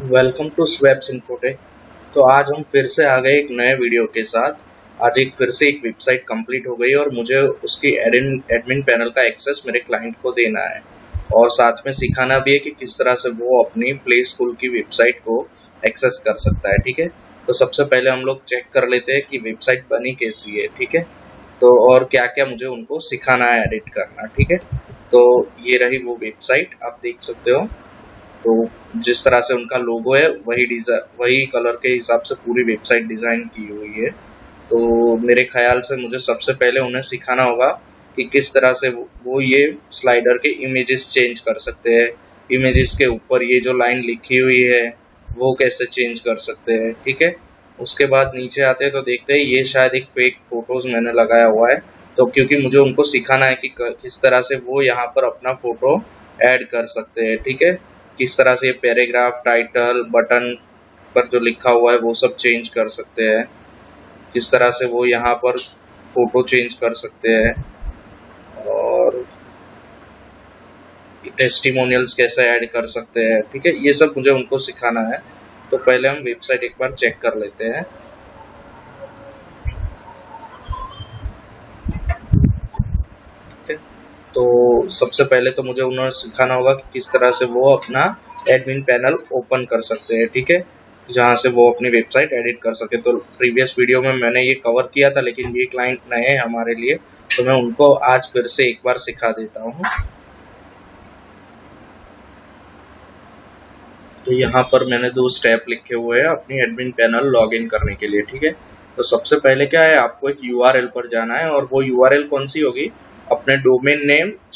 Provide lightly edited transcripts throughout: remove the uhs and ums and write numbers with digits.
Welcome to sweeps infotech. तो आज हम फिर से आ गए एक नए वीडियो के साथ। आज फिर से एक वेबसाइट कंप्लीट हो गई और मुझे उसकी एडमिन पैनल का एक्सेस मेरे क्लाइंट को देना है और साथ में सिखाना भी है कि किस तरह से वो अपनी प्ले स्कूल की वेबसाइट को एक्सेस कर सकता है। ठीक है, तो सबसे पहले हम लोग चेक कर लेते हैं कि वेबसाइट बनी कैसी है। ठीक है, तो और क्या क्या मुझे उनको सिखाना है एडिट करना। ठीक है, तो ये रही वो वेबसाइट, आप देख सकते हो। तो जिस तरह से उनका लोगो है वही कलर के हिसाब से पूरी वेबसाइट डिज़ाइन की हुई है। तो मेरे ख्याल से मुझे सबसे पहले उन्हें सिखाना होगा कि किस तरह से वो ये स्लाइडर के इमेजेस चेंज कर सकते हैं। इमेजेस के ऊपर ये जो लाइन लिखी हुई है वो कैसे चेंज कर सकते हैं। ठीक है, उसके बाद नीचे आते हैं तो देखते हैं ये शायद एक फेक फोटोज मैंने लगाया हुआ है। तो क्योंकि मुझे उनको सिखाना है कि किस तरह से वो यहाँ पर अपना फोटो ऐड कर सकते हैं। ठीक है, किस तरह से पैराग्राफ, टाइटल, बटन पर जो लिखा हुआ है वो सब चेंज कर सकते हैं, किस तरह से वो यहाँ पर फोटो चेंज कर सकते हैं और टेस्टिमोनियल्स कैसे ऐड कर सकते हैं। ठीक है, ये सब मुझे उनको सिखाना है। तो पहले हम वेबसाइट एक बार चेक कर लेते हैं। तो सबसे पहले तो मुझे उन्हें सिखाना होगा कि किस तरह से वो अपना एडमिन पैनल ओपन कर सकते हैं। ठीक है, जहाँ से वो अपनी वेबसाइट एडिट कर सके। तो प्रीवियस वीडियो में मैंने ये कवर किया था, लेकिन ये क्लाइंट नए हैं हमारे लिए, तो मैं उनको आज फिर से एक बार सिखा देता हूँ। तो यहाँ पर मैंने 2 स्टेप लिखे हुए हैं अपनी एडमिन पैनल लॉगिन करने के लिए। ठीक है, तो सबसे पहले क्या है, आपको एक URL पर जाना है और वो URL कौन सी होगी, अपने डोमेन नेम /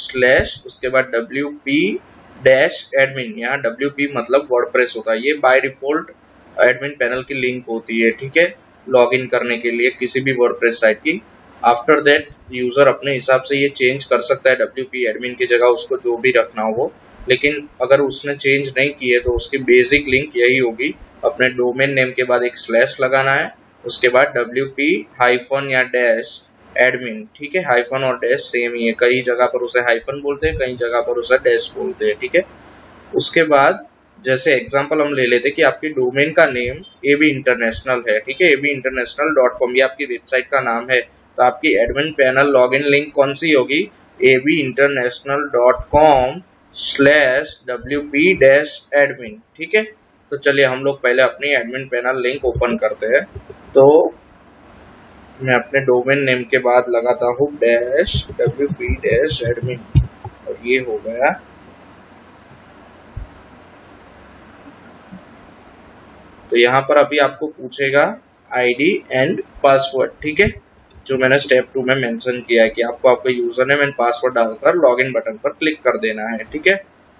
उसके बाद WP-admin। यहाँ WP मतलब वर्डप्रेस होता है, ये बाय डिफॉल्ट एडमिन पैनल की लिंक होती है। ठीक है, लॉगिन करने के लिए किसी भी वर्डप्रेस साइट की। आफ्टर दैट यूजर अपने हिसाब से ये चेंज कर सकता है, WP एडमिन की जगह उसको जो भी रखना हो वो। लेकिन अगर उसने चेंज नहीं की है तो उसकी बेसिक लिंक यही होगी, अपने डोमेन नेम के बाद एक / लगाना है, उसके बाद WP हाइफन या डैश एडमिन। ठीक है, हाइफन और डैश सेम ही है, कई जगह पर उसे हाइफन बोलते हैं, कई जगह पर उसे डैश बोलते हैं। ठीक है, उसके बाद जैसे एग्जांपल हम ले लेते हैं कि आपकी डोमेन का नेम AB इंटरनेशनल है। ठीक है, abinternational.com ये आपकी वेबसाइट का नाम है। तो आपकी एडमिन पैनल लॉगिन लिंक कौन सी होगी, abinternational.com/wp-admin। ठीक है, तो चलिए हम लोग पहले अपनी एडमिन पैनल लिंक ओपन करते हैं। तो मैं अपने डोमेन नेम के बाद लगाता हूँ -wp-admin और ये हो गया। तो यहाँ पर अभी आपको पूछेगा ID एंड पासवर्ड। ठीक है, जो मैंने स्टेप 2 में मेंशन किया है कि आपको आपका यूजर नेम एंड पासवर्ड डालकर लॉगिन बटन पर क्लिक कर देना है। ठीक है,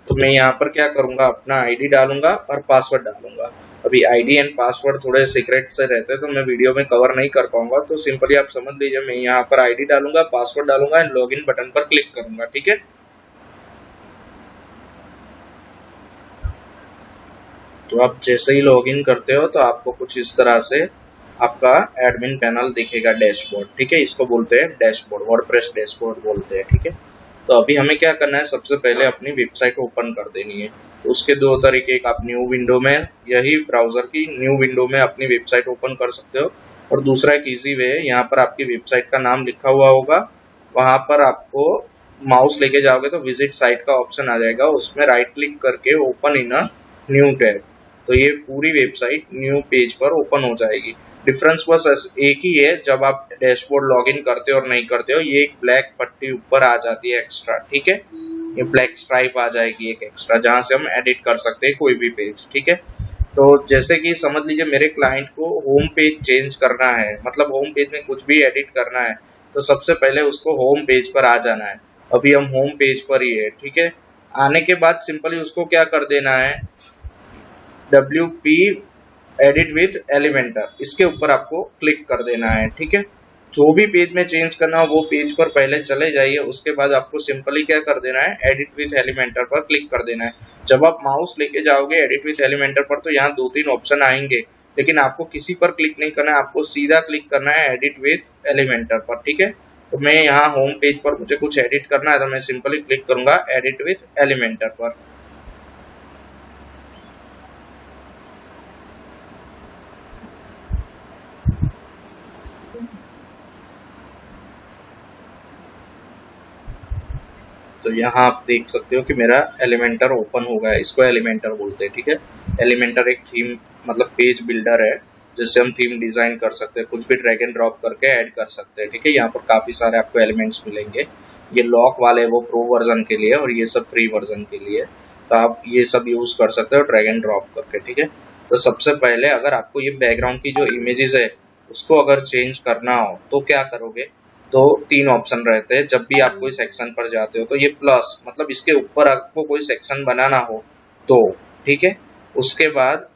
तो मैं यहाँ पर क्या करूंगा, अपना ID डालूंगा और पासवर्ड डालूंगा। अभी ID एंड पासवर्ड थोड़े सीक्रेट से रहते हैं तो मैं वीडियो में कवर नहीं कर पाऊंगा, तो सिंपली आप समझ लीजिए मैं यहाँ पर ID डालूंगा, पासवर्ड डालूंगा एंड लॉगिन बटन पर क्लिक करूंगा। ठीक है, तो आप जैसे ही लॉगिन करते हो तो आपको कुछ इस तरह से आपका एडमिन पैनल दिखेगा, डैशबोर्ड। ठीक है, इसको बोलते हैं डैशबोर्ड, वर्डप्रेस डैशबोर्ड बोलते हैं। ठीक है, तो अभी हमें क्या करना है, सबसे पहले अपनी वेबसाइट ओपन कर देनी है। तो उसके 2 तरीके, एक आप न्यू विंडो में, यही ब्राउजर की न्यू विंडो में अपनी वेबसाइट ओपन कर सकते हो, और दूसरा एक ईजी वे है, यहाँ पर आपकी वेबसाइट का नाम लिखा हुआ होगा, वहां पर आपको माउस लेके जाओगे तो विजिट साइट का ऑप्शन आ जाएगा, उसमें राइट क्लिक करके open in a new tab. तो ये पूरी वेबसाइट न्यू पेज पर ओपन हो जाएगी। डिफरेंस बस एक ही है, जब आप डैशबोर्ड लॉगिन करते हो और नहीं करते हो, ये एक ब्लैक पट्टी ऊपर आ जाती है एक्स्ट्रा। ठीक है, ये ब्लैक स्ट्राइप आ जाएगी एक एक्स्ट्रा, जहां से हम एडिट कर सकते हैं कोई भी पेज। ठीक है, तो जैसे कि समझ लीजिए मेरे क्लाइंट को होम पेज चेंज करना है, मतलब होम पेज में कुछ भी एडिट करना है, तो सबसे पहले उसको होम पेज पर आ जाना है। अभी हम होम पेज पर ही है। ठीक है, आने के बाद सिंपली उसको क्या कर देना है, WP एडिट विथ एलिमेंटर, इसके ऊपर आपको क्लिक कर देना है। ठीक है, जो भी पेज में चेंज करना हो वो पेज पर पहले चले जाइए, उसके बाद आपको सिंपली क्या कर देना है, एडिट विथ एलिमेंटर पर क्लिक कर देना है। जब आप माउस लेके जाओगे एडिट विथ एलिमेंटर पर तो यहाँ 2-3 ऑप्शन आएंगे, लेकिन आपको किसी पर क्लिक नहीं करना है, आपको सीधा क्लिक करना है एडिट विथ एलिमेंटर पर। ठीक है, तो मैं यहाँ होम पेज पर मुझे कुछ एडिट करना है तो मैं सिंपली क्लिक करूंगा एडिट विथ एलिमेंटर पर। तो यहाँ आप देख सकते हो कि मेरा एलिमेंटर ओपन हो गया, इसको एलिमेंटर बोलते हैं, ठीक है। एलिमेंटर एक थीम मतलब पेज बिल्डर है जिससे हम थीम डिजाइन कर सकते हैं, कुछ भी ड्रैग एंड ड्रॉप करके ऐड कर सकते हैं, ठीक है। यहाँ पर काफी सारे आपको एलिमेंट्स मिलेंगे, ये लॉक वाले वो प्रो वर्जन के लिए और ये सब फ्री वर्जन के लिए, तो आप ये सब यूज कर सकते हो ड्रैग एंड ड्रॉप करके, ठीक है। तो सबसे पहले अगर आपको ये बैकग्राउंड की जो इमेजेस है उसको अगर चेंज करना हो तो क्या करोगे, तो तीन ऑप्शन रहते हैं जब भी आप कोई सेक्शन पर जाते हो। तो ये प्लस मतलब इसके ऊपर आपको कोई सेक्शन बनाना हो तो, ठीक है। उसके बाद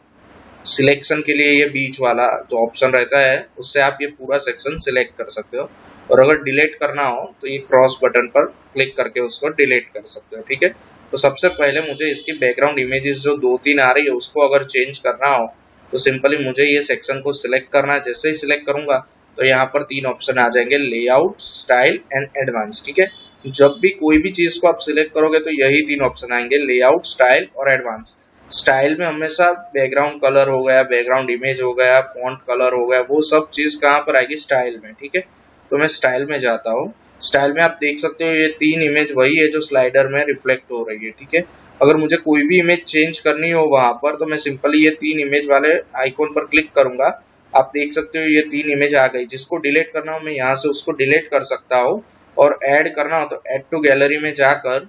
सिलेक्शन के लिए ये बीच वाला जो ऑप्शन रहता है उससे आप ये पूरा सेक्शन सिलेक्ट कर सकते हो, और अगर डिलीट करना हो तो ये क्रॉस बटन पर क्लिक करके उसको डिलीट कर सकते हो, ठीक है। तो सबसे पहले मुझे इसकी बैकग्राउंड इमेजेस जो 2-3 आ रही है उसको अगर चेंज करना हो तो सिंपली मुझे ये सेक्शन को सिलेक्ट करना है। जैसे ही सिलेक्ट करूंगा तो यहाँ पर तीन ऑप्शन आ जाएंगे, लेआउट, स्टाइल एंड एडवांस, ठीक है। जब भी कोई भी चीज को आप सिलेक्ट करोगे तो यही तीन ऑप्शन आएंगे, लेआउट, स्टाइल और एडवांस। स्टाइल में हमेशा बैकग्राउंड कलर हो गया, बैकग्राउंड इमेज हो गया, फॉन्ट कलर हो गया, वो सब चीज कहाँ पर आएगी, स्टाइल में, ठीक है। तो मैं स्टाइल में जाता हूँ। स्टाइल में आप देख सकते हो ये तीन इमेज वही है जो स्लाइडर में रिफ्लेक्ट हो रही है, ठीक है। अगर मुझे कोई भी इमेज चेंज करनी हो वहां पर तो मैं सिंपली ये तीन इमेज वाले आइकॉन पर क्लिक करूंगा, आप देख सकते हो ये तीन इमेज आ गई। जिसको डिलीट करना हो मैं यहाँ से उसको डिलीट कर सकता हूँ, और ऐड करना हो तो ऐड टू गैलरी में जाकर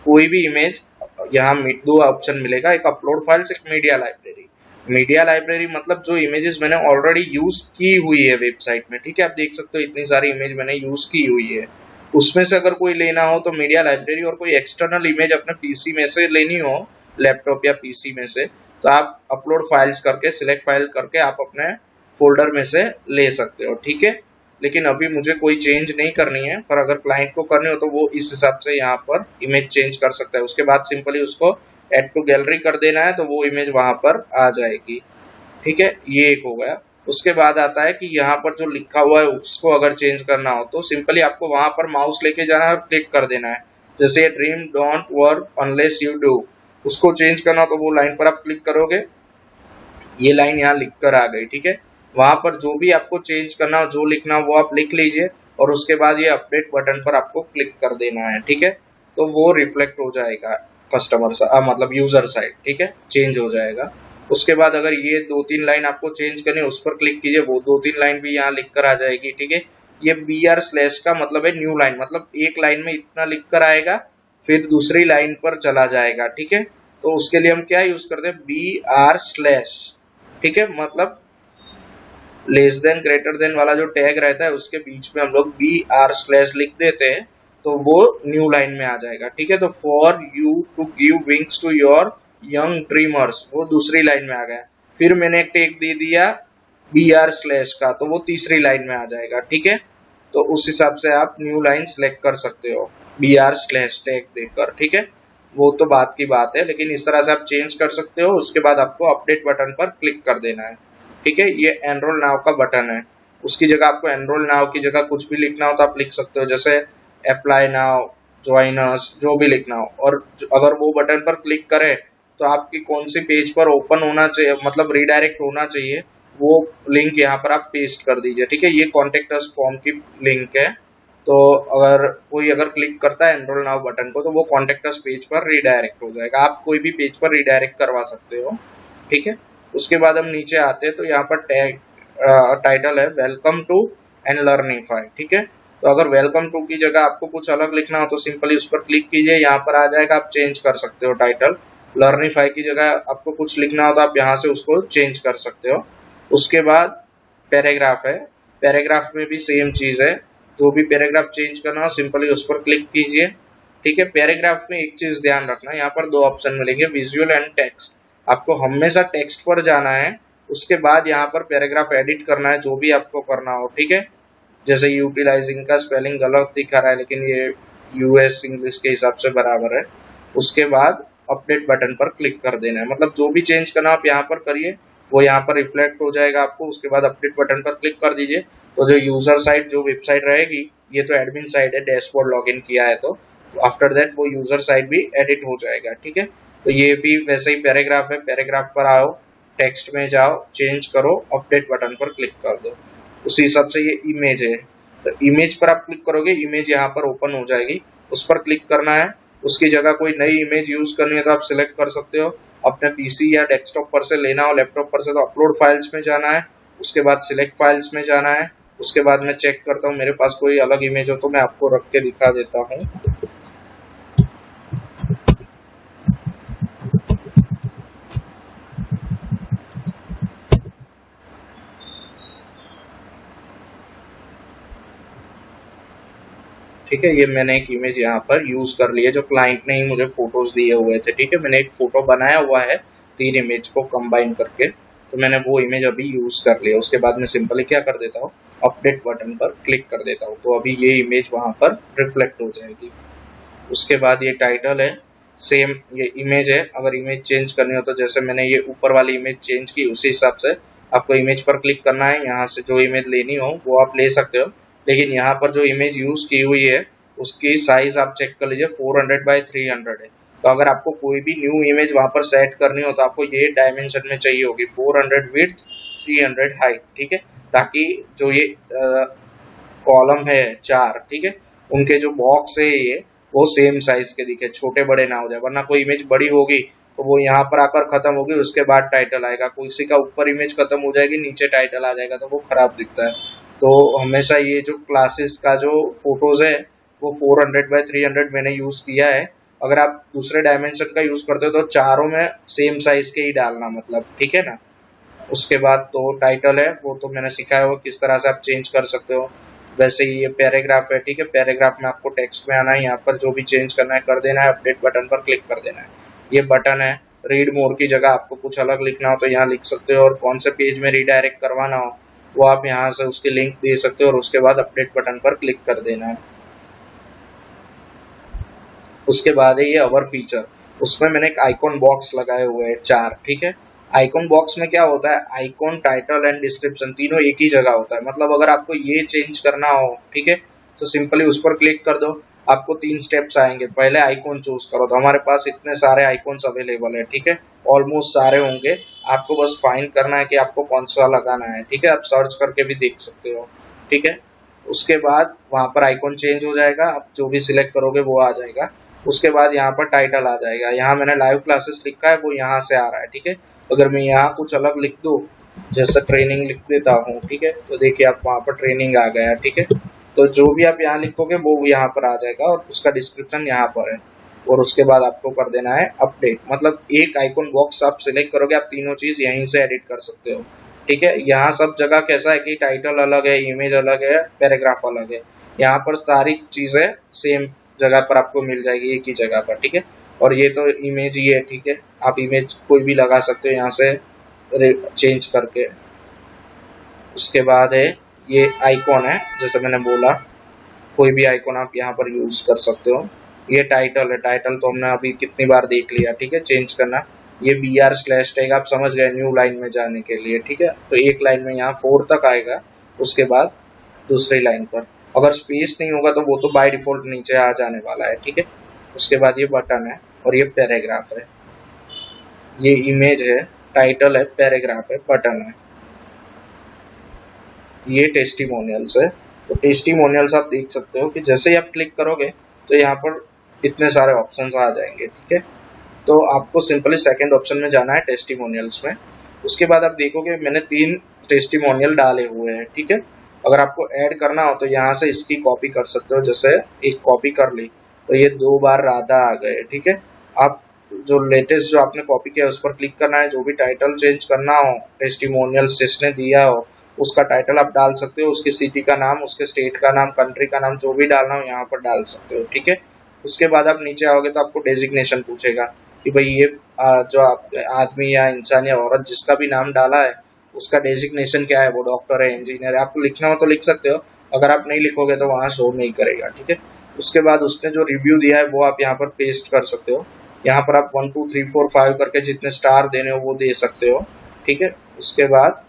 कोई भी इमेज, यहाँ दो ऑप्शन मिलेगा, एक अपलोड फाइल्स, एक मीडिया लाइब्रेरी। मीडिया लाइब्रेरी मतलब जो इमेजेस मैंने ऑलरेडी यूज की हुई है वेबसाइट में, ठीक है। आप देख सकते हो इतनी सारी इमेज मैंने यूज की हुई है, उसमें से अगर कोई लेना हो तो मीडिया लाइब्रेरी, और कोई एक्सटर्नल इमेज अपने पीसी में से लेनी हो, लैपटॉप या पीसी में से, तो आप अपलोड फाइल्स करके सिलेक्ट फाइल करके आप अपने फोल्डर में से ले सकते हो, ठीक है। लेकिन अभी मुझे कोई चेंज नहीं करनी है, पर अगर क्लाइंट को करनी हो तो वो इस हिसाब से यहाँ पर इमेज चेंज कर सकता है। उसके बाद सिंपली उसको ऐड टू गैलरी कर देना है तो वो इमेज वहां पर आ जाएगी, ठीक है। ये एक हो गया। उसके बाद आता है कि यहाँ पर जो लिखा हुआ है उसको अगर चेंज करना हो तो सिंपली आपको वहां पर माउस लेके जाना है और क्लिक कर देना है। जैसे dream don't work unless you do, उसको चेंज करना हो तो वो लाइन पर आप क्लिक करोगे, ये लाइन यहाँ लिख कर आ गई, ठीक है। वहां पर जो भी आपको चेंज करना हो, जो लिखना हो वो आप लिख लीजिए, और उसके बाद ये अपडेट बटन पर आपको क्लिक कर देना है, ठीक है। तो वो रिफ्लेक्ट हो जाएगा कस्टमर मतलब यूजर साइड, ठीक है, चेंज हो जाएगा। उसके बाद अगर ये 2-3 लाइन आपको चेंज करनी है उस पर क्लिक कीजिए, वो 2-3 लाइन भी यहाँ लिख कर आ जाएगी, ठीक है। ये BR/ का मतलब है न्यू लाइन, मतलब एक लाइन में इतना लिख कर आएगा फिर दूसरी लाइन पर चला जाएगा, ठीक है। तो उसके लिए हम क्या यूज करते हैं, BR/, ठीक है, मतलब लेस देन ग्रेटर देन वाला जो टैग रहता है उसके बीच में हम लोग BR/ लिख देते हैं तो वो न्यू लाइन में आ जाएगा, ठीक है। तो for you to give wings to your young dreamers, वो दूसरी लाइन में आ गया। फिर मैंने एक टैग दे दिया BR/ का, तो वो तीसरी लाइन में आ जाएगा, ठीक है। तो उस हिसाब से आप न्यू लाइन सिलेक्ट कर सकते हो BR/ टैग देकर, ठीक है। वो तो बात की बात है, लेकिन इस तरह से आप चेंज कर सकते हो। उसके बाद आपको अपडेट बटन पर क्लिक कर देना है, ठीक है। ये एनरोल नाउ का बटन है, उसकी जगह आपको एनरोल नाउ की जगह कुछ भी लिखना हो तो आप लिख सकते हो, जैसे अप्लाई नाउ, ज्वाइन अस, जो भी लिखना हो। और अगर वो बटन पर क्लिक करें तो आपकी कौन सी पेज पर ओपन होना चाहिए, मतलब रिडायरेक्ट होना चाहिए, वो लिंक यहाँ पर आप पेस्ट कर दीजिए, ठीक है। ये कॉन्टेक्ट अस फॉर्म की लिंक है, तो अगर कोई क्लिक करता है एनरोल नाउ बटन को तो वो कॉन्टेक्ट अस पेज पर रिडायरेक्ट हो जाएगा। आप कोई भी पेज पर रिडायरेक्ट करवा सकते हो, ठीक है। उसके बाद हम नीचे आते हैं तो यहाँ पर टैग टाइटल है वेलकम टू एंड लर्निफाई, ठीक है। तो अगर वेलकम टू की जगह आपको कुछ अलग लिखना हो तो सिंपली उस पर क्लिक कीजिए, यहाँ पर आ जाएगा, आप चेंज कर सकते हो टाइटल। लर्निफाई की जगह आपको कुछ लिखना हो तो आप यहाँ से उसको चेंज कर सकते हो। उसके बाद पैराग्राफ है, पैराग्राफ में भी सेम चीज है, जो भी पैराग्राफ चेंज करना हो सिंपली उस पर क्लिक कीजिए, ठीक है। पैराग्राफ में एक चीज ध्यान रखना, यहाँ पर दो ऑप्शन मिलेंगे, विजुअल एंड टेक्स्ट। आपको हमेशा टेक्स्ट पर जाना है, उसके बाद यहाँ पर पैराग्राफ एडिट करना है, जो भी आपको करना हो, ठीक है। जैसे यूटिलाइजिंग का स्पेलिंग गलत दिखा रहा है लेकिन ये US इंग्लिश के हिसाब से बराबर है। उसके बाद अपडेट बटन पर क्लिक कर देना है, मतलब जो भी चेंज करना आप यहाँ पर करिए वो यहाँ पर रिफ्लेक्ट हो जाएगा आपको। उसके बाद अपडेट बटन पर क्लिक कर दीजिए, तो जो यूजर साइड जो वेबसाइट रहेगी, ये तो एडमिन साइड है, डैशबोर्ड लॉगिन किया है, तो आफ्टर दैट वो यूजर साइड भी एडिट हो जाएगा, ठीक है। तो ये भी वैसे ही पैराग्राफ है, पैराग्राफ पर आओ, टेक्स्ट में जाओ, चेंज करो, अपडेट बटन पर क्लिक कर दो। उसी हिसाब से ये इमेज है, तो इमेज पर आप क्लिक करोगे, इमेज यहाँ पर ओपन हो जाएगी, उस पर क्लिक करना है। उसकी जगह कोई नई इमेज यूज करनी है तो आप सिलेक्ट कर सकते हो। अपने पीसी या डेस्कटॉप पर से लेना हो, लैपटॉप पर से, तो अपलोड फाइल्स में जाना है, उसके बाद सिलेक्ट फाइल्स में जाना है। उसके बाद मैं चेक करता हूँ मेरे पास कोई अलग इमेज हो तो मैं आपको रख के दिखा देता हूँ। ठीक है, ये मैंने एक इमेज यहाँ पर यूज कर ली है जो क्लाइंट ने ही मुझे फोटोज दिए हुए थे। ठीक है, मैंने एक फोटो बनाया हुआ है 3 इमेज को कंबाइन करके, तो मैंने वो इमेज अभी यूज कर लिया। उसके बाद मैं सिंपली क्या कर देता हूँ, अपडेट बटन पर क्लिक कर देता हूँ, तो अभी ये इमेज वहां पर रिफ्लेक्ट हो जाएगी। उसके बाद ये टाइटल है, सेम ये इमेज है। अगर इमेज चेंज करनी हो तो जैसे मैंने ये ऊपर वाली इमेज चेंज की उसी हिसाब से आपको इमेज पर क्लिक करना है, यहाँ से जो इमेज लेनी हो वो आप ले सकते हो। लेकिन यहाँ पर जो इमेज यूज की हुई है उसकी साइज आप चेक कर लीजिए, 400 बाई 300 है। तो अगर आपको कोई भी न्यू इमेज वहां पर सेट करनी हो तो आपको ये डायमेंशन में चाहिए होगी, 400 विड्थ 300 हाइट। ठीक है, ताकि जो ये कॉलम है 4, ठीक है, उनके जो बॉक्स है ये वो सेम साइज के दिखे, छोटे बड़े ना हो जाए, वरना कोई इमेज बड़ी होगी तो वो यहाँ पर आकर खत्म होगी, उसके बाद टाइटल आएगा। किसी का ऊपर इमेज खत्म हो जाएगी, नीचे टाइटल आ जाएगा, तो वो खराब दिखता है। तो हमेशा ये जो क्लासेस का जो फोटोज है वो 400 बाई 300 मैंने यूज किया है। अगर आप दूसरे डायमेंशन का यूज करते हो तो चारों में सेम साइज के ही डालना, मतलब, ठीक है ना। उसके बाद तो टाइटल है वो तो मैंने सिखाया हो किस तरह से आप चेंज कर सकते हो। वैसे ही ये पैराग्राफ है, ठीक है, पैराग्राफ में आपको टेक्स्ट में आना है, यहाँ पर जो भी चेंज करना है कर देना है, अपडेट बटन पर क्लिक कर देना है। ये बटन है, रीड मोर की जगह आपको कुछ अलग लिखना हो तो यहाँ लिख सकते हो, और कौन से पेज में रीडायरेक्ट करवाना हो वो आप यहाँ से उसकी लिंक दे सकते हो, और उसके बाद अपडेट बटन पर क्लिक कर देना है। उसके बाद है ये अवर फीचर, उसमें मैंने एक आइकॉन बॉक्स लगाए हुए हैं 4, ठीक है। आइकॉन बॉक्स में क्या होता है, आइकॉन, टाइटल एंड डिस्क्रिप्शन तीनों एक ही जगह होता है। मतलब अगर आपको ये चेंज करना हो, ठीक है, तो सिंपली उस पर क्लिक कर दो, आपको 3 स्टेप्स आएंगे। पहले आइकॉन चूज करो, तो हमारे पास इतने सारे आइकॉन्स अवेलेबल है, ठीक है, ऑलमोस्ट सारे होंगे। आपको बस फाइंड करना है कि आपको कौन सा लगाना है, ठीक है, आप सर्च करके भी देख सकते हो, ठीक है। उसके बाद वहां पर आइकॉन चेंज हो जाएगा, आप जो भी सिलेक्ट करोगे वो आ जाएगा। उसके बाद यहाँ पर टाइटल आ जाएगा, यहाँ मैंने लाइव क्लासेस लिखा है वो यहाँ से आ रहा है, ठीक है। अगर मैं यहाँ कुछ अलग लिख दूँ, जैसे ट्रेनिंग लिख देता हूँ, ठीक है, तो देखिए आप वहाँ पर ट्रेनिंग आ गया, ठीक है। तो जो भी आप यहाँ लिखोगे वो यहाँ पर आ जाएगा, और उसका डिस्क्रिप्शन यहाँ पर है। और उसके बाद आपको कर देना है अपडेट। मतलब एक आइकॉन बॉक्स आप सिलेक्ट करोगे, आप तीनों चीज यहीं से एडिट कर सकते हो, ठीक है। यहाँ सब जगह कैसा है कि टाइटल अलग है, इमेज अलग है, पैराग्राफ अलग है। यहाँ पर सारी चीजें सेम जगह पर आपको मिल जाएगी, एक ही जगह पर, ठीक है। और ये तो इमेज ही है, ठीक है, आप इमेज कोई भी लगा सकते हो यहाँ से चेंज करके। उसके बाद है ये आइकॉन है, जैसे मैंने बोला कोई भी आइकॉन आप यहाँ पर यूज कर सकते हो। ये टाइटल है, टाइटल तो हमने अभी कितनी बार देख लिया, ठीक है, चेंज करना। ये BR/ टैग आप समझ गए, न्यू लाइन में जाने के लिए, ठीक है। तो एक लाइन में यहाँ 4 तक आएगा, उसके बाद दूसरी लाइन पर अगर स्पेस नहीं होगा तो वो तो बाय डिफॉल्ट नीचे आ जाने वाला है, ठीक है। उसके बाद ये बटन है, और ये पैराग्राफ है, ये इमेज है, टाइटल है, पैराग्राफ है, बटन है, ये टेस्टिमोनियल्स है। तो टेस्टिमोनियल्स आप देख सकते हो कि जैसे ही आप क्लिक करोगे तो यहाँ पर इतने सारे ऑप्शंस आ जाएंगे, ठीक है। तो आपको सिंपली सेकंड ऑप्शन में जाना है, टेस्टिमोनियल्स में। उसके बाद आप देखोगे मैंने 3 टेस्टिमोनियल डाले हुए हैं, ठीक है। अगर आपको ऐड करना हो तो यहाँ से इसकी कॉपी कर सकते हो, जैसे एक कॉपी कर ली तो ये 2 बार राधा आ गए, ठीक है। आप जो लेटेस्ट जो आपने कॉपी किया उस पर क्लिक करना है, जो भी टाइटल चेंज करना हो, टेस्टिमोनियल्स जिसने दिया हो उसका टाइटल आप डाल सकते हो, उसकी सिटी का नाम, उसके स्टेट का नाम, कंट्री का नाम, जो भी डालना हो यहाँ पर डाल सकते हो, ठीक है। उसके बाद आप नीचे आओगे तो आपको डेजिग्नेशन पूछेगा कि भाई ये जो आप आदमी या इंसान या औरत जिसका भी नाम डाला है उसका डेजिग्नेशन क्या है, वो डॉक्टर है, इंजीनियर है। आपको लिखना हो तो लिख सकते हो, अगर आप नहीं लिखोगे तो वहाँ शो नहीं करेगा, ठीक है। उसके बाद उसने जो रिव्यू दिया है वो आप यहाँ पर पेस्ट कर सकते हो। यहाँ पर आप 1 2 3 4 5 करके जितने स्टार देने हो वो दे सकते हो, ठीक है। उसके बाद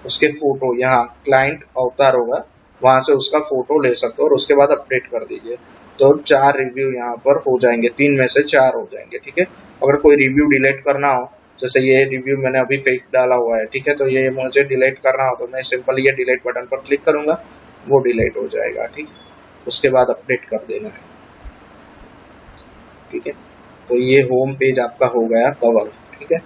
उसके फोटो, यहाँ क्लाइंट अवतार होगा, वहां से उसका फोटो ले सकते हो, और उसके बाद अपडेट कर दीजिए। तो 4 रिव्यू यहाँ पर हो जाएंगे, 3 में से 4 हो जाएंगे, ठीक है। अगर कोई रिव्यू डिलीट करना हो, जैसे ये रिव्यू मैंने अभी फेक डाला हुआ है, ठीक है, तो ये मुझे डिलीट करना हो तो मैं सिंपल ये डिलीट बटन पर क्लिक करूंगा, वो डिलीट हो जाएगा, ठीक है। उसके बाद अपडेट कर देना है। ठीक है। तो ये होम पेज आपका हो गया कवर, ठीक है।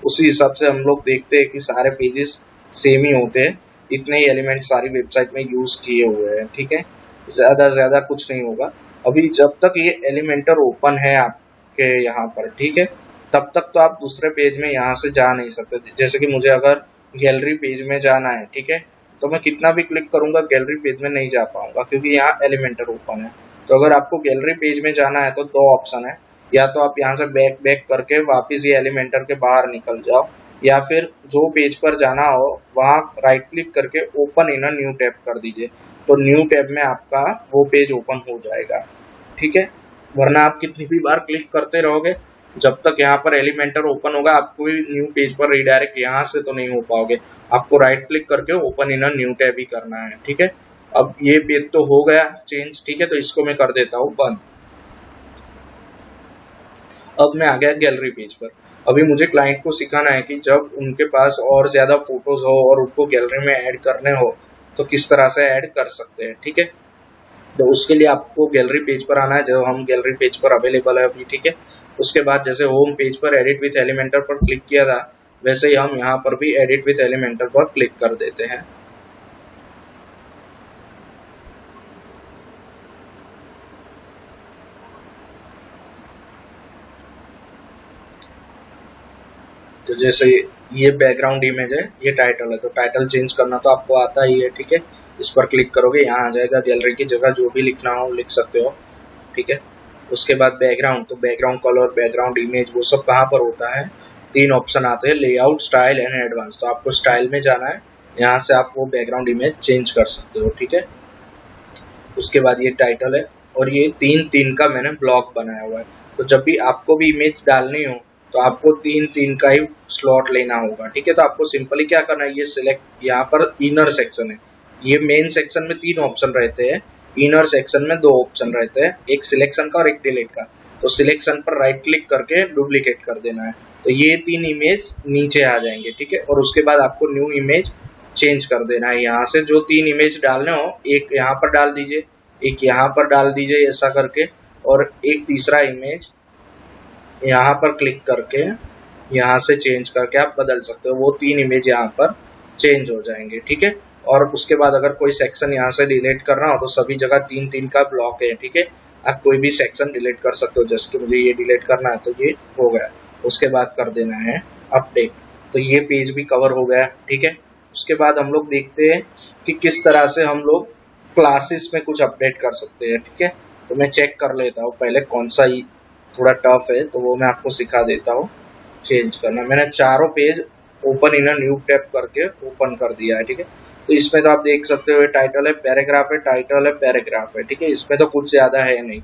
उसी हिसाब से हम लोग देखते हैं कि सारे पेजेस सेम ही होते हैं, इतने ही एलिमेंट सारी वेबसाइट में यूज किए हुए हैं, ठीक है। ज्यादा कुछ नहीं होगा। अभी जब तक ये एलिमेंटर ओपन है आपके यहाँ पर, ठीक है, तब तक तो आप दूसरे पेज में यहाँ से जा नहीं सकते। जैसे कि मुझे अगर गैलरी पेज में जाना है, ठीक है, तो मैं कितना भी क्लिक करूंगा गैलरी पेज में नहीं जा पाऊंगा क्योंकि यहाँ एलिमेंटर ओपन है। तो अगर आपको गैलरी पेज में जाना है तो दो ऑप्शन है, या तो आप यहाँ से बैक करके वापस ये एलिमेंटर के बाहर निकल जाओ, या फिर जो पेज पर जाना हो वहाँ राइट क्लिक करके open in a new tab कर दीजिए, तो न्यू टैब में आपका वो पेज ओपन हो जाएगा, ठीक है। वरना आप कितनी भी बार क्लिक करते रहोगे, जब तक यहाँ पर एलिमेंटर ओपन होगा आपको भी न्यू पेज पर रिडायरेक्ट यहाँ से तो नहीं हो पाओगे। आपको राइट क्लिक करके open in a new tab ही करना है, ठीक है। अब ये पेज तो हो गया चेंज, ठीक है, तो इसको मैं कर देता हूँ बंद। अब मैं आ गया गैलरी पेज पर। अभी मुझे क्लाइंट को सिखाना है कि जब उनके पास और ज्यादा फोटोज हो और उनको गैलरी में ऐड करने हो तो किस तरह से ऐड कर सकते हैं, ठीक है। तो उसके लिए आपको गैलरी पेज पर आना है, जब हम गैलरी पेज पर अवेलेबल है अभी, ठीक है। उसके बाद जैसे होम पेज पर एडिट विथ एलिमेंटर पर क्लिक किया था, वैसे ही हम यहाँ पर भी एडिट विथ एलिमेंटर पर क्लिक कर देते हैं। तो जैसे ये बैकग्राउंड इमेज है, ये टाइटल है, तो टाइटल चेंज करना तो आपको आता ही है, ठीक है। इस पर क्लिक करोगे यहाँ आ जाएगा, गैलरी की जगह जो भी लिखना हो लिख सकते हो, ठीक है। उसके बाद बैकग्राउंड, तो बैकग्राउंड कलर, बैकग्राउंड इमेज, वो सब कहाँ पर होता है, तीन ऑप्शन आते हैं, लेआउट, स्टाइल एंड एडवांस। तो आपको स्टाइल में जाना है, यहाँ से आप वो बैकग्राउंड इमेज चेंज कर सकते हो, ठीक है। उसके बाद ये टाइटल है, और ये तीन का मैंने ब्लॉक बनाया हुआ है। तो जब भी आपको भी इमेज डालनी हो तो आपको तीन का ही स्लॉट लेना होगा, ठीक है। तो आपको सिंपली क्या करना है, ये सिलेक्ट, यहाँ पर इनर सेक्शन है, ये मेन सेक्शन में तीन ऑप्शन रहते हैं, इनर सेक्शन में दो ऑप्शन रहते हैं, एक सिलेक्शन का और एक डिलीट का। तो सिलेक्शन पर राइट क्लिक करके डुप्लीकेट कर देना है, तो ये तीन इमेज नीचे आ जाएंगे, ठीक है। और उसके बाद आपको न्यू इमेज चेंज कर देना है, यहाँ से जो तीन इमेज डालने हो एक यहाँ पर डाल दीजिए, एक यहाँ पर डाल दीजिए ऐसा करके, और एक तीसरा इमेज यहाँ पर क्लिक करके यहाँ से चेंज करके आप बदल सकते हो, वो तीन इमेज यहाँ पर चेंज हो जाएंगे, ठीक है। और उसके बाद अगर कोई सेक्शन यहाँ से डिलीट करना हो तो सभी जगह तीन का ब्लॉक है, ठीक है। आप कोई भी सेक्शन डिलीट कर सकते हो, जैसे कि मुझे ये डिलीट करना है तो ये हो गया। उसके बाद कर देना है अपडेट, तो ये पेज भी कवर हो गया, ठीक है। उसके बाद हम लोग देखते हैं कि किस तरह से हम लोग क्लासेस में कुछ अपडेट कर सकते हैं, ठीक है। तो मैं चेक कर लेता हूँ पहले कौन सा ही थोड़ा टफ है, तो वो मैं आपको सिखा देता हूँ चेंज करना। मैंने चारों page open in new tab करके ओपन कर दिया है, ठीक है। तो इसमें तो आप देख सकते हो टाइटल है, पैराग्राफ है, टाइटल है, पैराग्राफ है, ठीक है। इसमें तो कुछ ज्यादा है नहीं,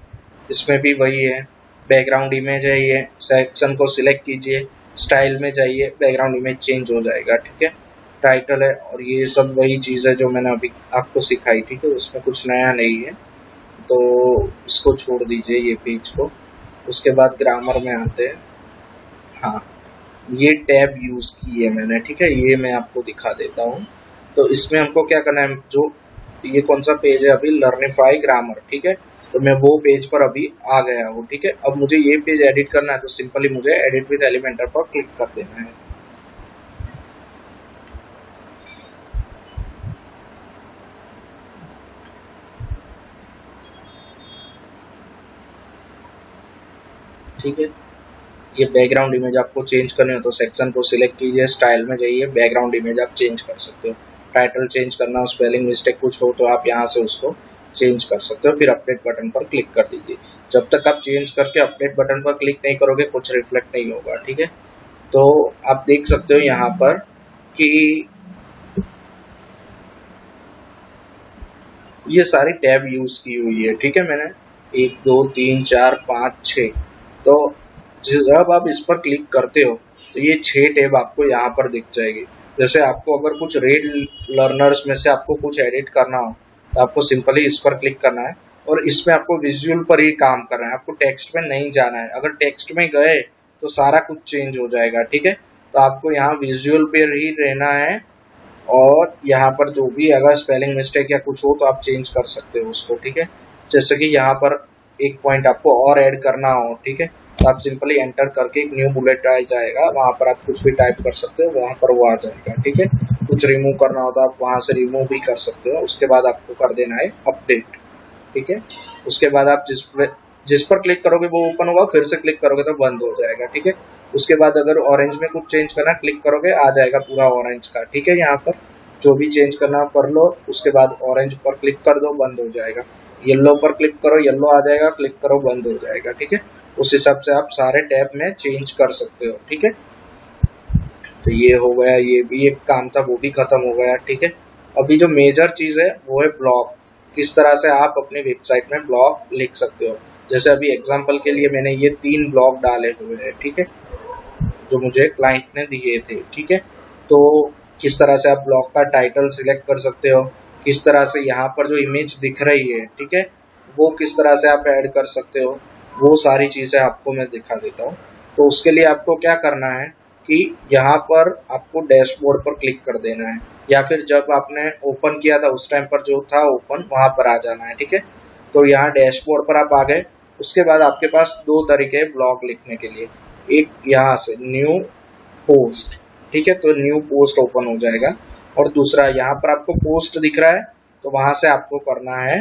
इसमें भी वही है, बैकग्राउंड इमेज है, ये सेक्शन को सिलेक्ट कीजिए, स्टाइल में जाइए, बैकग्राउंड इमेज चेंज हो जाएगा, ठीक है। टाइटल है, और ये सब वही चीज है जो मैंने अभी आपको सिखाई, ठीक है। उसमें कुछ नया नहीं है, तो इसको छोड़ दीजिए ये पेज को। उसके बाद ग्रामर में आते हैं। हाँ, ये टैब यूज की है मैंने, ठीक है, ये मैं आपको दिखा देता हूँ। तो इसमें हमको क्या करना है, जो ये कौन सा पेज है अभी, लर्निफाई ग्रामर, ठीक है। तो मैं वो पेज पर अभी आ गया हूँ, ठीक है। अब मुझे ये पेज एडिट करना है, तो सिंपली मुझे एडिट विथ एलिमेंटर पर क्लिक कर देना है। ठीक है, ये बैकग्राउंड इमेज आपको चेंज करनी हो तो सेक्शन को सिलेक्ट कीजिए, स्टाइल में जाइए, बैकग्राउंड इमेज आप चेंज कर सकते हो। टाइटल चेंज करना हो, स्पेलिंग मिस्टेक कुछ हो तो आप यहाँ से उसको चेंज कर सकते हो, फिर अपडेट बटन पर क्लिक कर दीजिए। जब तक आप चेंज करके अपडेट बटन पर क्लिक नहीं करोगे कुछ रिफ्लेक्ट नहीं होगा, ठीक है। तो आप देख सकते हो यहाँ पर कि ये सारी टैब यूज की हुई है, ठीक है। मैंने 1 2 3 4 5 6, तो जब आप इस पर क्लिक करते हो तो ये 6 टैब आपको यहाँ पर दिख जाएगी। जैसे आपको अगर कुछ रेड लर्नर्स में से आपको कुछ एडिट करना हो तो आपको सिंपली इस पर क्लिक करना है, और इसमें आपको विजुअल पर ही काम करना है, आपको टेक्स्ट में नहीं जाना है। अगर टेक्स्ट में गए तो सारा कुछ चेंज हो जाएगा, ठीक है। तो आपको यहाँ विजुअल पर ही रहना है, और यहाँ पर जो भी अगर स्पेलिंग मिस्टेक या कुछ हो तो आप चेंज कर सकते हो उसको, ठीक है। जैसे कि यहाँ पर एक पॉइंट आपको और ऐड करना हो, ठीक है, तो आप सिंपली एंटर करके एक न्यू बुलेट आ जाएगा, वहां पर आप कुछ भी टाइप कर सकते हो, वहां पर वो आ जाएगा, ठीक है। कुछ रिमूव करना हो तो आप वहां से रिमूव भी कर सकते हो। उसके बाद आपको कर देना है अपडेट, ठीक है। उसके बाद आप जिस पर क्लिक करोगे वो ओपन होगा, फिर से क्लिक करोगे तो बंद हो जाएगा, ठीक है। उसके बाद अगर ऑरेंज में कुछ चेंज करना क्लिक करोगे आ जाएगा पूरा ऑरेंज का, ठीक है। यहाँ पर जो भी चेंज करना कर लो, उसके बाद ऑरेंज पर क्लिक कर दो, बंद हो जाएगा। येलो पर क्लिक करो, येलो आ जाएगा, क्लिक करो, बंद हो जाएगा, ठीक है। उस हिसाब से आप सारे टैब में चेंज कर सकते हो, ठीक है। तो ये हो गया, ये भी एक काम था वो भी खत्म हो गया, ठीक है। अभी जो मेजर चीज है वो है ब्लॉग। किस तरह से आप अपनी वेबसाइट में ब्लॉग लिख सकते हो। जैसे अभी एग्जांपल के लिए मैंने ये 3 ब्लॉग डाले हुए हैं, ठीक है, जो मुझे क्लाइंट ने दिए थे, ठीक है। तो किस तरह से आप ब्लॉग का टाइटल सिलेक्ट कर सकते हो, किस तरह से यहाँ पर जो इमेज दिख रही है, ठीक है, वो किस तरह से आप ऐड कर सकते हो, वो सारी चीजें आपको मैं दिखा देता हूँ। तो उसके लिए आपको क्या करना है कि यहाँ पर आपको डैशबोर्ड पर क्लिक कर देना है, या फिर जब आपने ओपन किया था उस टाइम पर जो था ओपन, वहां पर आ जाना है, ठीक है। तो यहाँ डैशबोर्ड पर आप आ गए। उसके बाद आपके पास 2 तरीके हैं ब्लॉग लिखने के लिए। एक यहाँ से न्यू पोस्ट, ठीक है, तो न्यू पोस्ट ओपन हो जाएगा। और दूसरा यहाँ पर आपको पोस्ट दिख रहा है, तो वहां से आपको करना है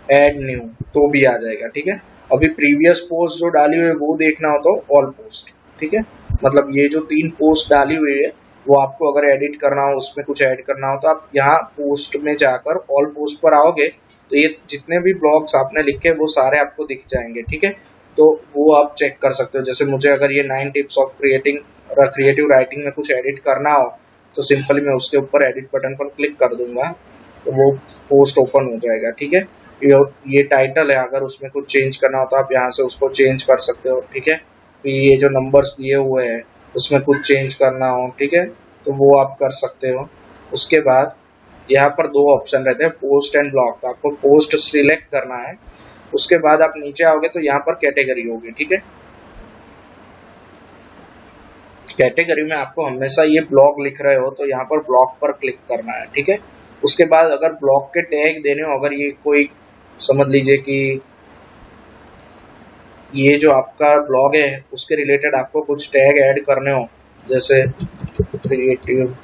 ऐड न्यू, तो भी आ जाएगा, ठीक है। अभी प्रीवियस पोस्ट जो डाली हुई है वो देखना हो तो ऑल पोस्ट, ठीक है। मतलब ये जो 3 पोस्ट डाली हुई है वो आपको अगर एडिट करना हो, उसमें कुछ ऐड करना हो, तो आप यहाँ पोस्ट में जाकर ऑल पोस्ट पर आओगे तो ये जितने भी ब्लॉग्स आपने लिखे वो सारे आपको दिख जाएंगे, ठीक है। तो वो आप चेक कर सकते हो। जैसे मुझे अगर ये 9 टिप्स ऑफ क्रिएटिव राइटिंग में कुछ एडिट करना हो तो सिंपली मैं उसके ऊपर एडिट बटन पर क्लिक कर दूंगा, तो वो पोस्ट ओपन हो जाएगा, ठीक है। ये टाइटल है, अगर उसमें कुछ चेंज करना हो तो आप यहाँ से उसको चेंज कर सकते हो, ठीक है। ये जो नंबर्स दिए हुए हैं उसमें कुछ चेंज करना हो, ठीक है, तो वो आप कर सकते हो। उसके बाद यहाँ पर 2 ऑप्शन रहते हैं, पोस्ट एंड ब्लॉग। तो आपको पोस्ट सिलेक्ट करना है। उसके बाद आप नीचे आओगे तो यहाँ पर कैटेगरी होगी, ठीक है। कैटेगरी में आपको हमेशा ये ब्लॉग लिख रहे हो तो यहाँ पर ब्लॉग पर क्लिक करना है, ठीक है। उसके बाद अगर ब्लॉग के टैग देने हो, अगर ये कोई समझ लीजिए कि ये जो आपका ब्लॉग है उसके रिलेटेड आपको कुछ टैग ऐड करने हो, जैसे क्रिएटिव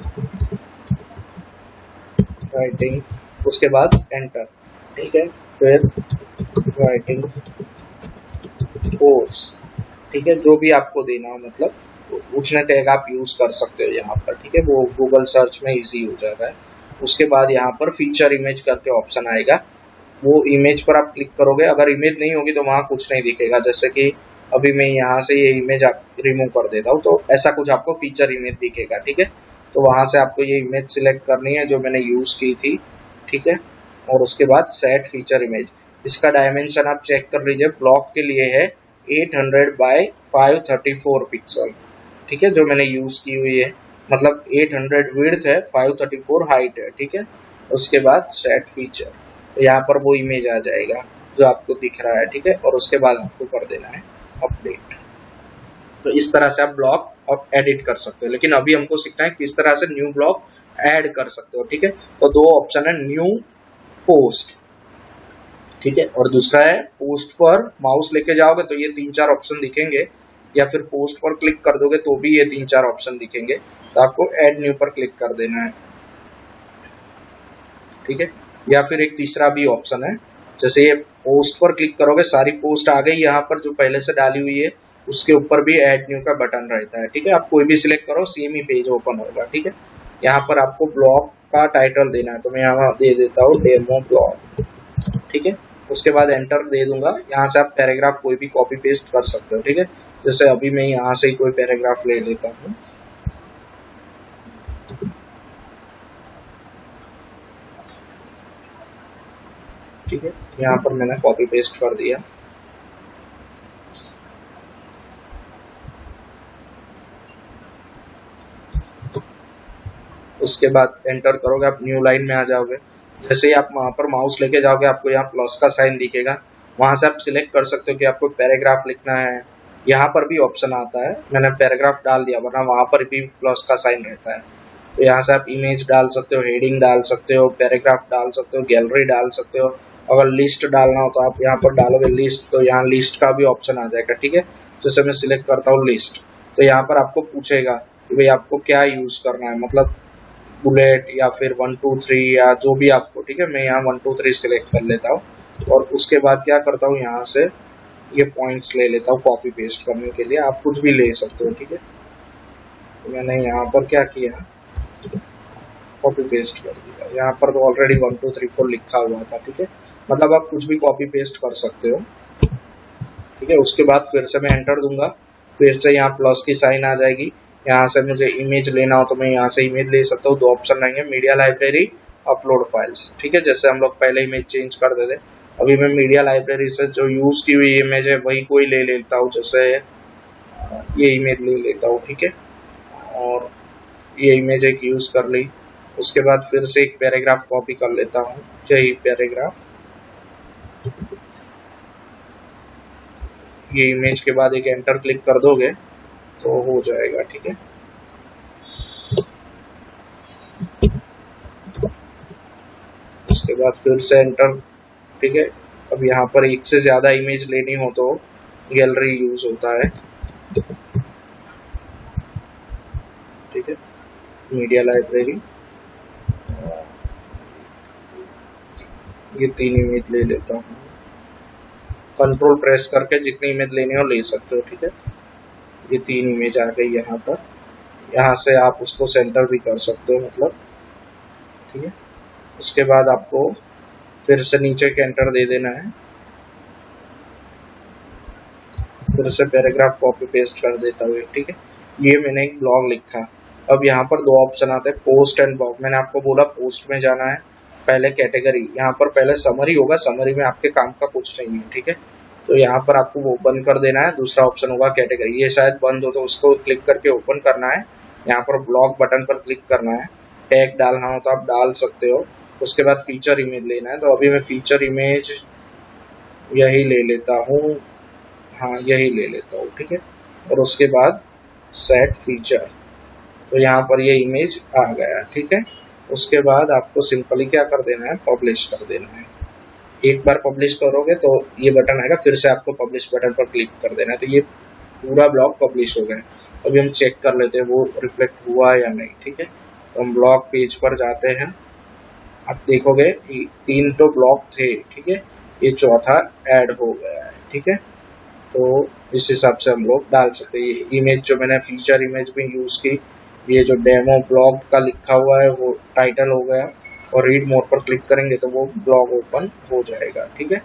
राइटिंग, उसके बाद एंटर, ठीक है, फिर राइटिंग कोर्स, ठीक है, जो भी आपको देना हो, मतलब उतने टैग आप यूज कर सकते हो यहाँ पर, ठीक है। वो गूगल सर्च में इजी हो जाता है। उसके बाद यहाँ पर फीचर इमेज करके ऑप्शन आएगा, वो इमेज पर आप क्लिक करोगे। अगर इमेज नहीं होगी तो वहाँ कुछ नहीं दिखेगा। जैसे कि अभी मैं यहाँ से ये इमेज आप रिमूव कर देता हूँ तो ऐसा कुछ आपको फीचर इमेज दिखेगा, ठीक है। तो वहाँ से आपको ये इमेज सिलेक्ट करनी है जो मैंने यूज की थी, ठीक है। और उसके बाद सेट फीचर इमेज, इसका डायमेंशन आप चेक कर लीजिए। ब्लॉक के लिए है 800 बाय 534 पिक्सल, ठीक है, जो मैंने यूज की हुई है। मतलब 800 विड्थ है, 534 हाइट है, ठीक है। उसके बाद सेट फीचर, तो यहाँ पर वो इमेज आ जाएगा जो आपको दिख रहा है, ठीक है। और उसके बाद आपको कर देना है अपडेट। तो इस तरह से आप ब्लॉग अब एडिट कर सकते हो। लेकिन अभी हमको सीखना है किस तरह से न्यू ब्लॉग ऐड कर सकते हो, ठीक है। तो 2 ऑप्शन है, न्यू पोस्ट, ठीक है, और दूसरा है पोस्ट पर माउस लेके जाओगे तो ये 3-4 ऑप्शन दिखेंगे, या फिर पोस्ट पर क्लिक कर दोगे तो भी ये 3-4 ऑप्शन दिखेंगे। तो आपको ऐड न्यू पर क्लिक कर देना है, ठीक है। या फिर एक तीसरा भी ऑप्शन है, जैसे ये पोस्ट पर क्लिक करोगे सारी पोस्ट आ गई यहाँ पर जो पहले से डाली हुई है, उसके ऊपर भी ऐड न्यू का बटन रहता है, ठीक है। आप कोई भी सिलेक्ट करो सेम ही पेज ओपन होगा, ठीक है। यहाँ पर आपको ब्लॉग का टाइटल देना है, तो मैं यहाँ दे देता हूँ डेमो ब्लॉग, ठीक है। उसके बाद एंटर दे दूंगा। यहाँ से आप पैराग्राफ कोई भी कॉपी पेस्ट कर सकते हो, ठीक है। जैसे अभी मैं यहाँ से ही कोई पैराग्राफ ले लेता हूँ, ठीक है। यहाँ पर मैंने कॉपी पेस्ट कर दिया। उसके बाद एंटर करोगे, आप न्यू लाइन में आ जाओगे। जैसे ही आप वहां पर माउस लेके जाओगे आपको यहाँ प्लस का साइन दिखेगा, वहां से आप सिलेक्ट कर सकते हो कि आपको पैराग्राफ लिखना है। यहाँ पर भी ऑप्शन आता है, मैंने पैराग्राफ डाल दिया, वरना वहां पर भी प्लस का साइन रहता है। तो यहाँ से आप इमेज डाल सकते हो, हेडिंग डाल सकते हो, पैराग्राफ डाल सकते हो, गैलरी डाल सकते हो, अगर लिस्ट डालना हो तो आप यहाँ पर डालोगे लिस्ट, तो यहाँ लिस्ट का भी ऑप्शन आ जाएगा, ठीक है। जैसे मैं सिलेक्ट करता हूँ लिस्ट, तो यहाँ पर आपको पूछेगा कि भाई आपको क्या यूज करना है, मतलब बुलेट या फिर 1 2 3 या जो भी आपको, ठीक है। मैं यहाँ 1 2 3 सिलेक्ट कर लेता हूँ और उसके बाद क्या करता हूँ, यहाँ से ये पॉइंट्स ले लेता हूँ कॉपी पेस्ट करने के लिए। आप कुछ भी ले सकते हो, ठीक है। तो मैंने यहाँ पर क्या किया, कॉपी पेस्ट कर दिया। यहाँ पर तो ऑलरेडी 1 2 3 4 लिखा हुआ था, ठीक है। मतलब आप कुछ भी कॉपी पेस्ट कर सकते हो, ठीक है। उसके बाद फिर से मैं एंटर दूंगा, फिर से यहाँ प्लस की साइन आ जाएगी। यहाँ से मुझे इमेज लेना हो तो मैं यहाँ से इमेज ले सकता हूँ। दो ऑप्शन रहेंगे, मीडिया लाइब्रेरी, अपलोड फाइल्स, ठीक है। जैसे हम लोग पहले इमेज चेंज कर देते, अभी मैं मीडिया लाइब्रेरी से जो यूज की हुई इमेज है वही कोई ले लेता हूँ। जैसे ये इमेज ले लेता हूँ, ठीक है। और ये इमेज एक यूज कर ली। उसके बाद फिर से एक पैराग्राफ कॉपी कर लेता हूँ, यही पैराग्राफ। ये इमेज के बाद एक एंटर क्लिक कर दोगे तो हो जाएगा, ठीक है। उसके बाद फिर से एंटर, ठीक है। अब यहाँ पर एक से ज्यादा इमेज लेनी हो तो गैलरी यूज होता है, ठीक है। मीडिया लाइब्रेरी, ये 3 इमेज ले लेता हूँ। कंट्रोल प्रेस करके जितनी इमेज लेनी हो ले सकते हो, ठीक है। ये 3 इमेज आ गई यहाँ पर। यहाँ से आप उसको सेंटर भी कर सकते हो, मतलब, ठीक है। उसके बाद आपको फिर से नीचे के एंटर दे देना है। फिर से पैराग्राफ कॉपी पेस्ट कर देता हूँ, ठीक है। ये मैंने एक ब्लॉग लिखा। अब यहाँ पर 2 ऑप्शन आते हैं, पोस्ट एंड ब्लॉग। मैंने आपको बोला पोस्ट में जाना है, पहले कैटेगरी, यहाँ पर पहले समरी होगा, समरी में आपके काम का कुछ नहीं है, ठीक है। तो यहाँ पर आपको वो बंद कर देना है। दूसरा ऑप्शन होगा कैटेगरी, ये शायद बंद हो तो उसको क्लिक करके ओपन करना है। यहाँ पर ब्लॉग बटन पर क्लिक करना है। टैग डालना हो तो आप डाल सकते हो। उसके बाद फीचर इमेज लेना है, तो अभी मैं फीचर इमेज यही ले लेता हूँ, हाँ यही ले लेता हूँ, ठीक है। और उसके बाद सेट फीचर, तो यहाँ पर ये इमेज आ गया, ठीक है। उसके बाद आपको सिंपली क्या कर देना है, पब्लिश कर देना है। एक बार पब्लिश करोगे तो ये बटन आएगा, फिर से आपको पब्लिश बटन पर क्लिक कर देना है। तो ये पूरा ब्लॉग पब्लिश हो गया। अभी हम चेक कर लेते हैं वो रिफ्लेक्ट हुआ या नहीं, ठीक है। तो हम ब्लॉग पेज पर जाते हैं। आप देखोगे 3 तो ब्लॉग थे, ठीक है। ये चौथा ऐड हो गया है, ठीक है। तो इस हिसाब से हम लोग डाल सकते हैं। ये इमेज जो मैंने फीचर इमेज में यूज की, ये जो डेमो ब्लॉग का लिखा हुआ है वो टाइटल हो गया, और रीड मोड पर क्लिक करेंगे तो वो ब्लॉग ओपन हो जाएगा, ठीक है।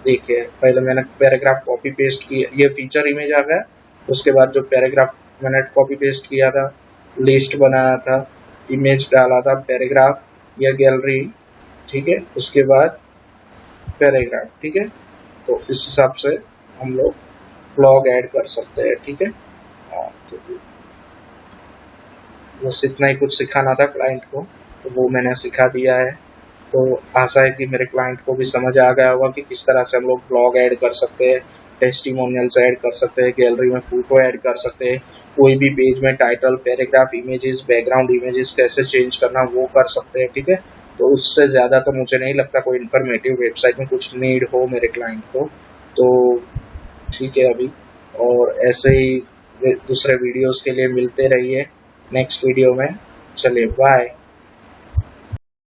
देखिए पहले मैंने पैराग्राफ कॉपी पेस्ट किया, ये फीचर इमेज आ गया। उसके बाद जो पैराग्राफ मैंने कॉपी पेस्ट किया था, लिस्ट बनाया था, इमेज डाला था, पैराग्राफ या गैलरी, ठीक है। उसके बाद पैराग्राफ, ठीक है। तो इस हिसाब से हम लोग ब्लॉग ऐड कर सकते हैं, ठीक है। तो बस इतना ही कुछ सिखाना था क्लाइंट को, तो वो मैंने सिखा दिया है। तो आशा है कि मेरे क्लाइंट को भी समझ आ गया होगा कि किस तरह से हम लोग ब्लॉग ऐड कर सकते हैं, टेस्टिमोनियल्स ऐड कर सकते हैं, गैलरी में फोटो ऐड कर सकते हैं, कोई भी पेज में title, paragraph, images, background images कैसे चेंज करना वो कर सकते हैं, ठीक है। तो उससे ज़्यादा तो मुझे नहीं लगता कोई इन्फॉर्मेटिव वेबसाइट में कुछ नीड हो मेरे क्लाइंट को। तो ठीक है अभी, और ऐसे ही दूसरे वीडियोस के लिए मिलते रहिए नेक्स्ट वीडियो में। चलिए बाय।